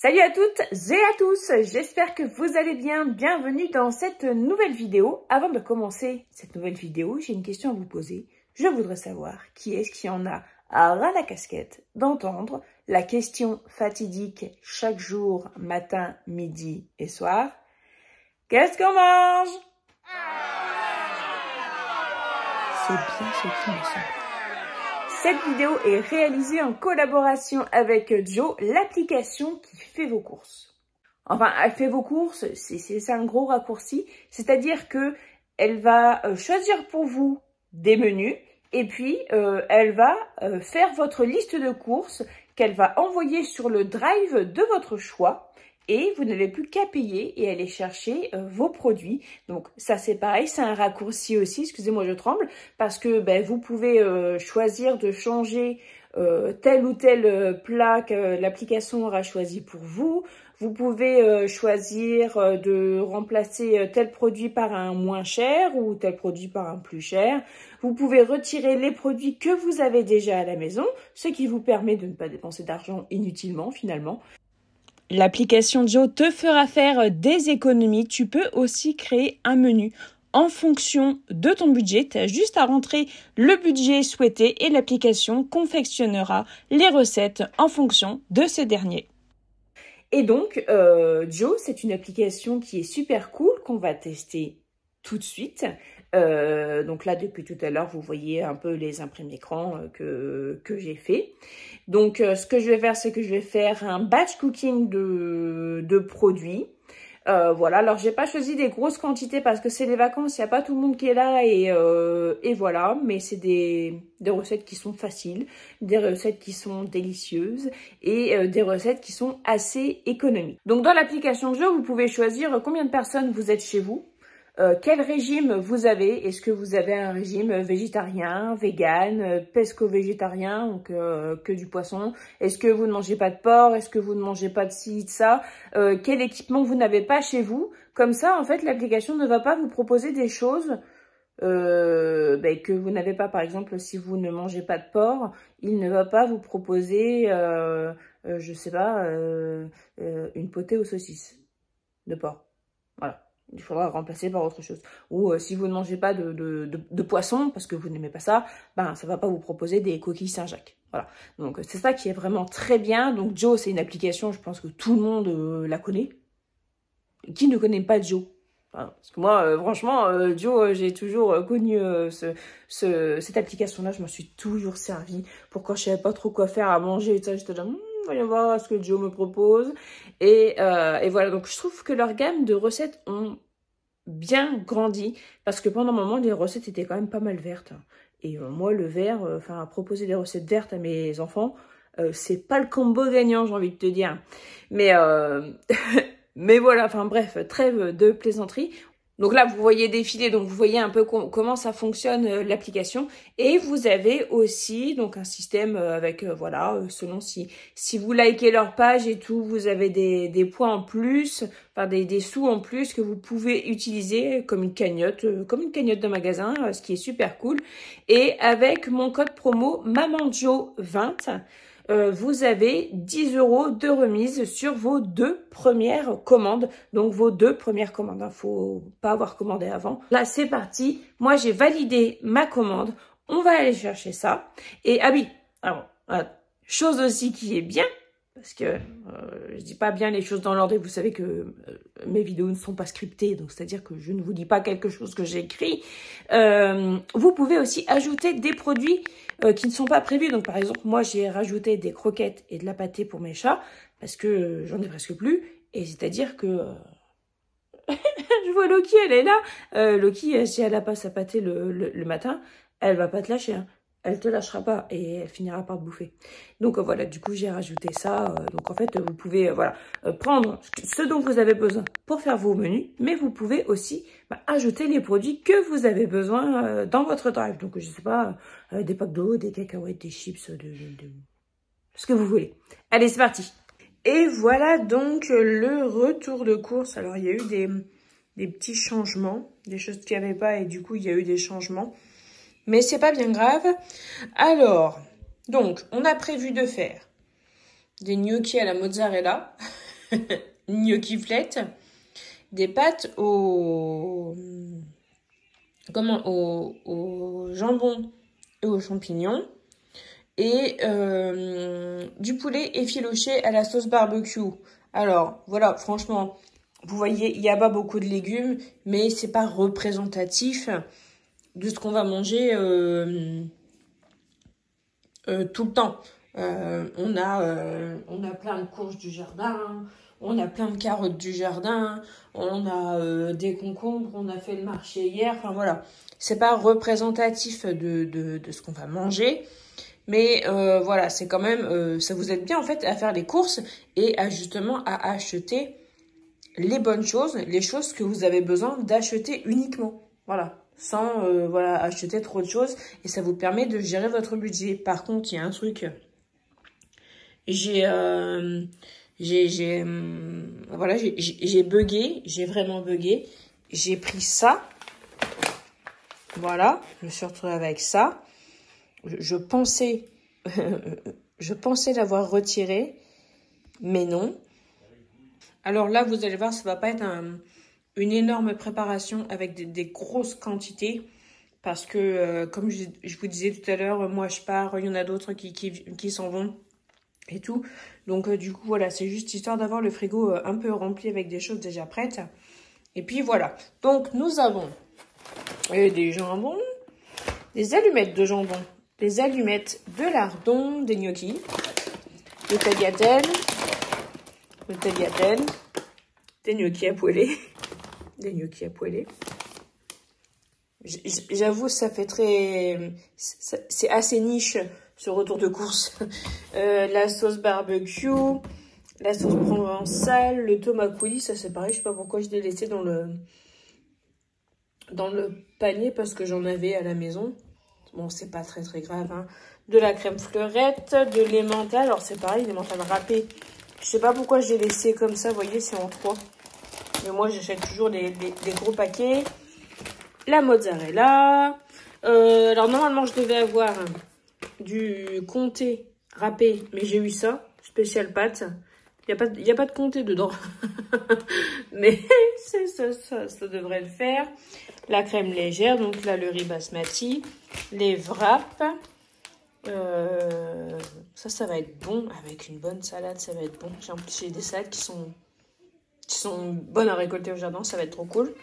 Salut à toutes et à tous, j'espère que vous allez bien. Bienvenue dans cette nouvelle vidéo. Avant de commencer cette nouvelle vidéo, j'ai une question à vous poser. Je voudrais savoir qui est-ce qui en a ras la casquette d'entendre la question fatidique chaque jour, matin, midi et soir. Qu'est-ce qu'on mange? C'est bien ce qui me semble. Cette vidéo est réalisée en collaboration avec Joe, l'application qui fait vos courses. Enfin, elle fait vos courses, c'est un gros raccourci, c'est-à-dire que elle va choisir pour vous des menus et puis elle va faire votre liste de courses qu'elle va envoyer sur le drive de votre choix. Et vous n'avez plus qu'à payer et aller chercher vos produits. Donc ça c'est pareil, c'est un raccourci aussi, excusez-moi je tremble, parce que vous pouvez choisir de changer tel ou tel plat que l'application aura choisi pour vous. Vous pouvez choisir de remplacer tel produit par un moins cher ou tel produit par un plus cher. Vous pouvez retirer les produits que vous avez déjà à la maison, ce qui vous permet de ne pas dépenser d'argent inutilement finalement. L'application Joe te fera faire des économies. Tu peux aussi créer un menu en fonction de ton budget. Tu as juste à rentrer le budget souhaité et l'application confectionnera les recettes en fonction de ce dernier. Et donc, Joe, c'est une application qui est super cool, qu'on va tester tout de suite. Donc là, depuis tout à l'heure, vous voyez un peu les imprimes d'écran que j'ai fait. Donc, ce que je vais faire, c'est que je vais faire un batch cooking de produits. Voilà, alors j'ai pas choisi des grosses quantités parce que c'est les vacances, il n'y a pas tout le monde qui est là et voilà. Mais c'est des recettes qui sont faciles, des recettes qui sont délicieuses et des recettes qui sont assez économiques. Donc dans l'application Joe, vous pouvez choisir combien de personnes vous êtes chez vous. Quel régime vous avez? Est-ce que vous avez un régime végétarien, vegan, pesco-végétarien, donc que du poisson? Est-ce que vous ne mangez pas de porc? Est-ce que vous ne mangez pas de ci, de ça? Quel équipement vous n'avez pas chez vous? Comme ça, en fait, l'application ne va pas vous proposer des choses que vous n'avez pas. Par exemple, si vous ne mangez pas de porc, il ne va pas vous proposer, je sais pas, une potée aux saucisses de porc. Voilà. Il faudra remplacer par autre chose. Ou si vous ne mangez pas de poisson, parce que vous n'aimez pas ça, ça va pas vous proposer des coquilles Saint-Jacques. Voilà. Donc c'est ça qui est vraiment très bien. Donc Joe, c'est une application, je pense que tout le monde la connaît. Qui ne connaît pas Joe? Parce que moi, franchement, Joe, j'ai toujours connu cette application-là. Je m'en suis toujours servi pour quand je savais pas trop quoi faire à manger. Et ça, j'étais là, voyons voir ce que Joe me propose. Et voilà, donc je trouve que leur gamme de recettes ont bien grandi. Parce que pendant un moment, les recettes étaient quand même pas mal vertes. Et moi, le vert, proposer des recettes vertes à mes enfants, c'est pas le combo gagnant, j'ai envie de te dire. Mais... mais voilà, bref, trêve de plaisanterie. Donc là, vous voyez défiler, donc vous voyez un peu comment ça fonctionne l'application. Et vous avez aussi donc un système avec, voilà, selon si vous likez leur page et tout, vous avez des points en plus, des sous en plus que vous pouvez utiliser comme une cagnotte de magasin, ce qui est super cool. Et avec mon code promo MamanJo20, vous avez 10 € de remise sur vos 2 premières commandes. Donc vos 2 premières commandes, hein, faut pas avoir commandé avant. Là c'est parti, moi j'ai validé ma commande, on va aller chercher ça. Et ah oui, alors, chose aussi qui est bien, parce que je dis pas bien les choses dans l'ordre et vous savez que mes vidéos ne sont pas scriptées, donc c'est-à-dire que je ne vous dis pas quelque chose que j'ai écrit. Vous pouvez aussi ajouter des produits qui ne sont pas prévus. Donc par exemple, moi j'ai rajouté des croquettes et de la pâtée pour mes chats parce que j'en ai presque plus. Et c'est-à-dire que je vois Loki, elle est là. Loki, si elle n'a pas sa pâtée le matin, elle va pas te lâcher. Hein. Elle te lâchera pas et elle finira par te bouffer. Donc voilà, du coup j'ai rajouté ça. Donc en fait, vous pouvez prendre ce dont vous avez besoin pour faire vos menus, mais vous pouvez aussi ajouter les produits que vous avez besoin dans votre drive. Donc je sais pas, des packs d'eau, des cacahuètes, des chips, ce que vous voulez. Allez, c'est parti. Et voilà donc le retour de course. Alors il y a eu des petits changements, des choses qu'il n'y avait pas et du coup il y a eu des changements. Mais c'est pas bien grave. Alors, donc, on a prévu de faire des gnocchis à la mozzarella. gnocchiflettes, des pâtes au jambon et aux champignons et du poulet effiloché à la sauce barbecue. Alors voilà, franchement, vous voyez, il n'y a pas beaucoup de légumes, mais c'est pas représentatif de ce qu'on va manger tout le temps. On a plein de courges du jardin, on a plein de carottes du jardin, on a des concombres, on a fait le marché hier, enfin voilà. C'est pas représentatif de ce qu'on va manger, mais voilà, c'est quand même, ça vous aide bien en fait à faire les courses et à justement à acheter les bonnes choses, les choses que vous avez besoin d'acheter uniquement. Voilà, sans voilà, acheter trop de choses et ça vous permet de gérer votre budget. Par contre, il y a un truc, j'ai bugué, j'ai vraiment bugué. J'ai pris ça, voilà, je me suis retrouvée avec ça. Je pensais l'avoir retiré, mais non. Alors là, vous allez voir, ça va pas être une énorme préparation avec des grosses quantités. Parce que, comme je vous disais tout à l'heure, moi je pars, il y en a d'autres qui s'en vont et tout. Donc du coup, voilà, c'est juste histoire d'avoir le frigo un peu rempli avec des choses déjà prêtes. Et puis voilà. Donc nous avons des jambons, des allumettes de jambon, des allumettes de lardon, des gnocchis, des tagliatelles, des gnocchis à poêler, J'avoue, ça fait très... C'est assez niche, ce retour de course. La sauce barbecue, la sauce provençale, le tomate coulis, ça c'est pareil, je sais pas pourquoi je l'ai laissé dans le panier parce que j'en avais à la maison. Bon, c'est pas très grave, hein. De la crème fleurette, de l'emmental. Alors, c'est pareil, l'emmental râpé. Je sais pas pourquoi je l'ai laissé comme ça, vous voyez, c'est en 3. Mais moi, j'achète toujours des gros paquets. La mozzarella. Alors, normalement, je devais avoir du comté râpé, mais j'ai eu ça. Spécial pâte. Il n'y a pas de comté dedans. Mais ça devrait le faire. La crème légère, donc là, le riz basmati. Les wraps. Ça va être bon. Avec une bonne salade, ça va être bon. En plus, j'ai des salades qui sont bonnes à récolter au jardin. Ça va être trop cool.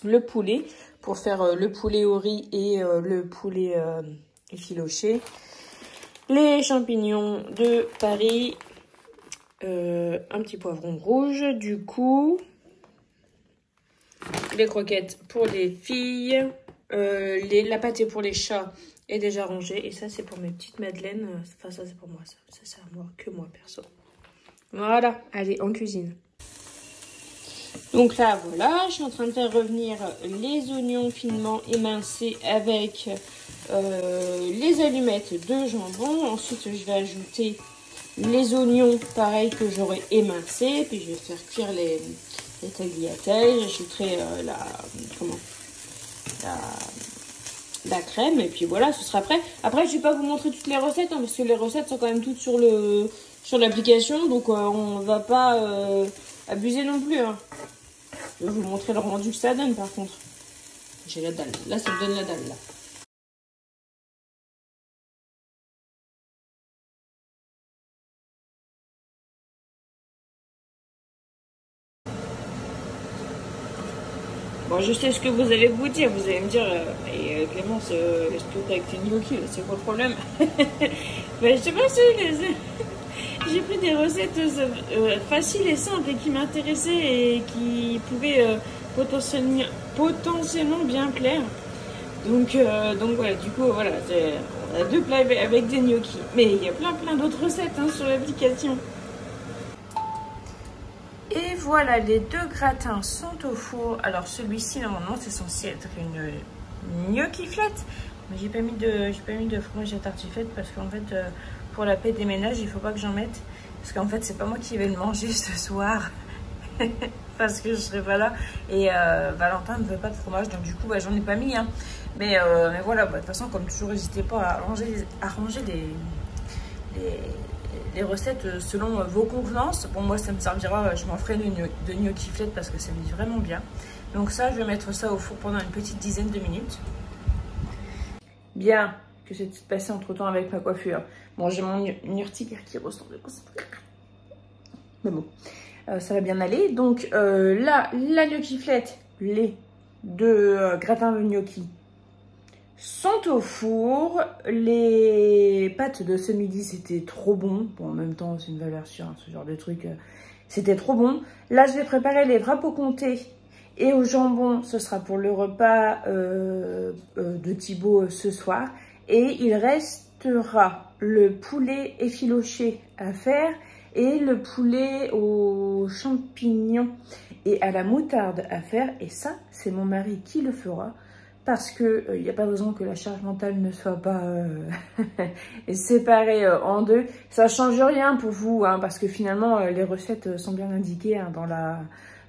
Le poulet, pour faire le poulet au riz et le poulet effiloché. Les champignons de Paris. Un petit poivron rouge, du coup. Les croquettes pour les filles. La pâtée pour les chats est déjà rangée. Et ça, c'est pour mes petites madeleines. Enfin, ça, c'est pour moi. Ça sert à moi, que moi, perso. Voilà, allez, en cuisine. Donc là, voilà, je suis en train de faire revenir les oignons finement émincés avec les allumettes de jambon. Ensuite, je vais ajouter les oignons, pareil, que j'aurai émincés. Puis, je vais faire cuire les tagliatelles. J'ajouterai la crème. Et puis voilà, ce sera prêt. Après, je ne vais pas vous montrer toutes les recettes, hein, parce que les recettes sont quand même toutes sur l'application. Donc, on ne va pas abuser non plus, hein. Je vais vous montrer le rendu que ça donne, par contre. J'ai la dalle. Là, ça me donne la dalle, là. Bon, je sais ce que vous allez vous dire. Vous allez me dire, Clémence, explique avec tes gnocchis, c'est quoi le problème? Ben, je sais pas si j'ai pris des recettes faciles et simples et qui m'intéressaient et qui pouvaient potentiellement bien plaire. Donc voilà, du coup, voilà, on a 2 plats avec des gnocchis. Mais il y a plein d'autres recettes, hein, sur l'application. Et voilà, les 2 gratins sont au four. Alors celui-ci, normalement, c'est censé être une gnocchiflette. Mais j'ai pas mis de fromage à tartiflette parce qu'en fait, pour la paix des ménages, il faut pas que j'en mette. Parce qu'en fait, c'est pas moi qui vais le manger ce soir. Parce que je serai pas là. Et Valentin ne veut pas de fromage. Donc du coup, bah, j'en ai pas mis. Hein. Mais voilà, bah, de toute façon, comme toujours, n'hésitez pas à ranger des recettes selon vos convenances. Pour moi, ça me servira, je m'en ferai de gnocchi flette parce que ça me dit vraiment bien. Donc ça, je vais mettre ça au four pendant une petite dizaine de minutes. Bien que j'ai passé entre temps avec ma coiffure. Bon, j'ai mon urticaire qui ressemble à ça. Mais bon, ça va bien aller. Donc là, la gnocchiflette, les deux gratins de gnocchi sont au four. Les pâtes de ce midi, c'était trop bon. Bon, en même temps, c'est une valeur sûre, hein, ce genre de truc. C'était trop bon. Là, je vais préparer les wraps au comté et au jambon. Ce sera pour le repas de Thibaut ce soir. Et il restera le poulet effiloché à faire et le poulet aux champignons et à la moutarde à faire. Et ça, c'est mon mari qui le fera. Parce qu'il n'y a pas de raison que la charge mentale ne soit pas séparée en deux. Ça ne change rien pour vous, hein, parce que finalement, les recettes sont bien indiquées hein,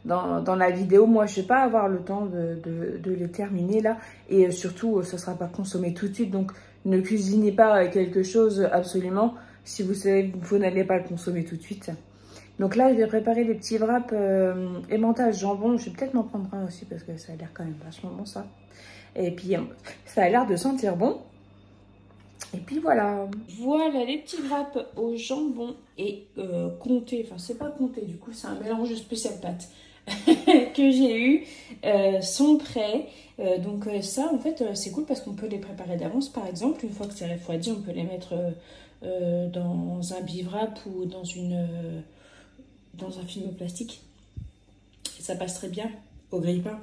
dans la vidéo. Moi, je ne vais pas avoir le temps de les terminer là. Et surtout, ce ne sera pas consommé tout de suite. Donc, ne cuisinez pas quelque chose absolument si vous savez que vous n'allez pas le consommer tout de suite. Donc là, je vais préparer des petits wraps emmental jambon. Je vais peut-être m'en prendre un aussi parce que ça a l'air quand même vachement bon ça. Et puis, ça a l'air de sentir bon. Et puis voilà. Voilà les petits wraps au jambon et comté. Enfin, c'est pas comté, du coup, c'est un mélange spécial pâte que j'ai eu. Sont prêts. Donc ça, en fait, c'est cool parce qu'on peut les préparer d'avance. Par exemple, une fois que c'est refroidi, on peut les mettre dans un bivwrap ou dans un film plastique. Et ça passe très bien au grille-pain.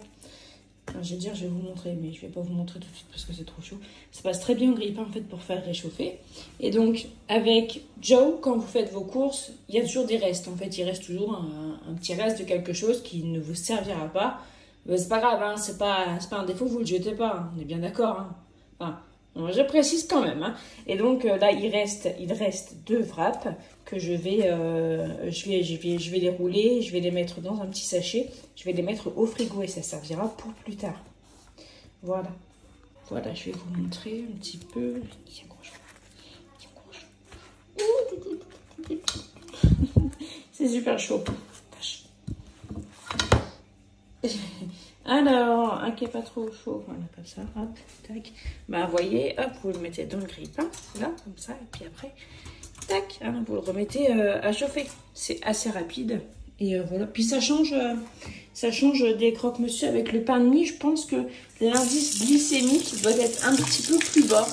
Je vais vous montrer, mais je vais pas vous montrer tout de suite parce que c'est trop chaud. Ça passe très bien au grille-pain en fait pour faire réchauffer. Et donc avec Joe, quand vous faites vos courses, il y a toujours des restes. En fait, il reste toujours un petit reste de quelque chose qui ne vous servira pas. C'est pas grave, hein, c'est pas un défaut, vous le jetez pas. Hein, on est bien d'accord. Hein. Enfin, je précise quand même. Hein. Et donc là, il reste 2 wraps que je vais les rouler, je vais les mettre dans un petit sachet, je vais les mettre au frigo et ça servira pour plus tard. Voilà. Voilà, je vais vous montrer un petit peu. C'est super chaud. Alors, un qui n'est pas trop chaud, voilà, comme ça, hop, tac. Bah, vous voyez, hop, vous le mettez dans le grille-pain, là, comme ça, et puis après, tac, hein, vous le remettez à chauffer. C'est assez rapide, et voilà. Puis ça change des croque-monsieur avec le pain de mie. Je pense que l'indice glycémique doit être un petit peu plus bas.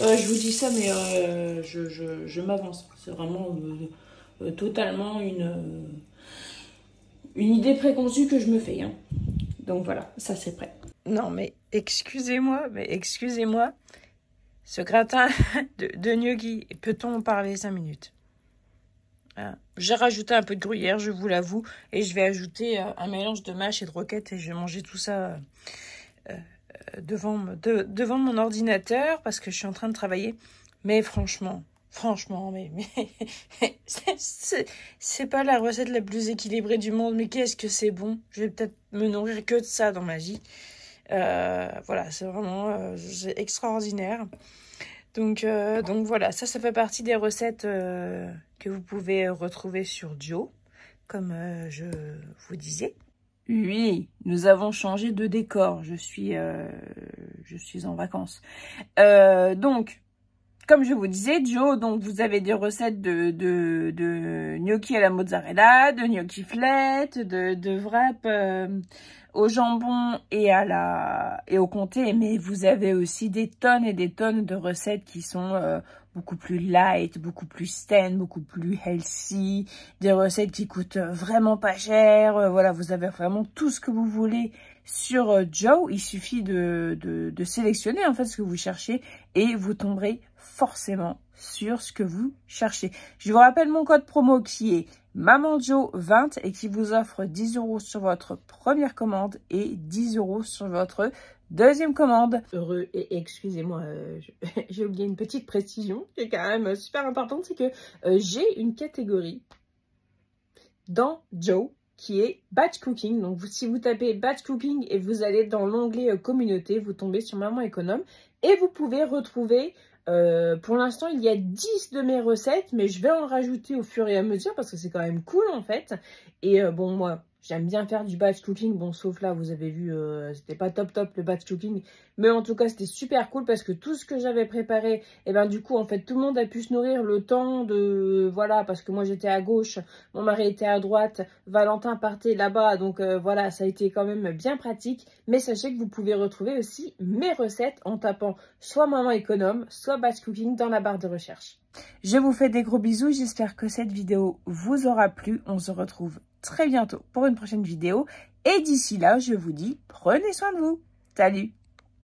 Je vous dis ça, mais je m'avance. C'est vraiment totalement une idée préconçue que je me fais, hein. Donc voilà, ça c'est prêt. Non mais excusez-moi, ce gratin de gnocchi, peut-on en parler 5 minutes? J'ai rajouté un peu de gruyère, je vous l'avoue, et je vais ajouter un mélange de mâche et de roquette et je vais manger tout ça devant mon ordinateur parce que je suis en train de travailler. Mais franchement, mais c'est pas la recette la plus équilibrée du monde, mais qu'est-ce que c'est bon. Je vais peut-être me nourrir que de ça dans ma vie. Voilà, c'est vraiment c'est extraordinaire. Donc voilà, ça fait partie des recettes que vous pouvez retrouver sur Joe, comme je vous disais. Oui, nous avons changé de décor. Je suis en vacances. Donc, comme je vous disais, Joe, donc vous avez des recettes de gnocchi à la mozzarella, de gnocchi flette, de wrap au jambon et au comté, mais vous avez aussi des tonnes et des tonnes de recettes qui sont beaucoup plus light, beaucoup plus saines, beaucoup plus healthy, des recettes qui coûtent vraiment pas cher. Voilà, vous avez vraiment tout ce que vous voulez sur Joe. Il suffit de sélectionner en fait ce que vous cherchez et vous tomberez forcément sur ce que vous cherchez. Je vous rappelle mon code promo qui est MamanJo20 et qui vous offre 10 € sur votre première commande et 10 € sur votre deuxième commande. Heureux et excusez-moi, j'ai oublié une petite précision qui est quand même super importante, c'est que j'ai une catégorie dans Joe qui est batch cooking. Donc si vous tapez batch cooking et vous allez dans l'onglet communauté, vous tombez sur Maman Économe et vous pouvez retrouver Pour l'instant, il y a 10 de mes recettes, mais je vais en rajouter au fur et à mesure parce que c'est quand même cool en fait. Et bon, moi, j'aime bien faire du batch cooking. Bon, sauf là, vous avez vu, c'était pas top le batch cooking. Mais en tout cas, c'était super cool parce que tout ce que j'avais préparé, et ben du coup, en fait, tout le monde a pu se nourrir le temps de... Voilà, parce que moi, j'étais à gauche, mon mari était à droite, Valentin partait là-bas. Donc voilà, ça a été quand même bien pratique. Mais sachez que vous pouvez retrouver aussi mes recettes en tapant soit Maman Économe, soit Batch Cooking dans la barre de recherche. Je vous fais des gros bisous, j'espère que cette vidéo vous aura plu. On se retrouve très bientôt pour une prochaine vidéo. Et d'ici là, je vous dis, prenez soin de vous. Salut!